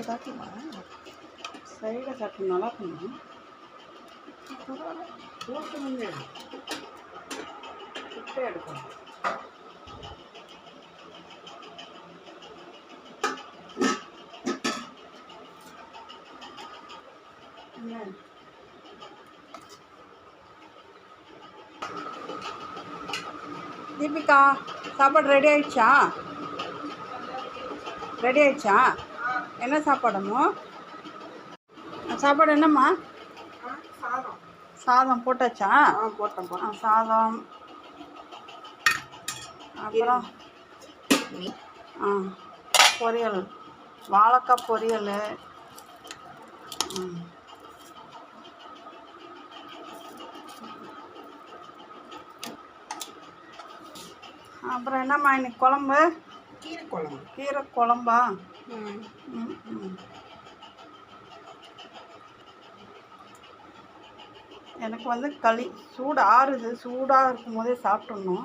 சாப்பிடுமா? சைடில் சாப்பிட்டு நல்லா பண்ணும். போட்டு கிட்டே எடுக்கணும். தீபிகா, சாப்பாடு ரெடி ஆயிடுச்சா? ரெடி ஆயிடுச்சா? என்ன சாப்பாடுமோ? சாப்பாடு என்னம்மா? சாதம். சாதம் போட்டாச்சா? போட்டேன். சாதம், அப்புறம் பொரியல், வாழைக்காய் பொரியல். அப்புறம் என்னம்மா இன்னைக்கு குழம்பு? கீரை குழம்பா? எனக்கு களி சூடு ஆறுது. சூடாக இருக்கும் போதே சாப்பிட்ணும்.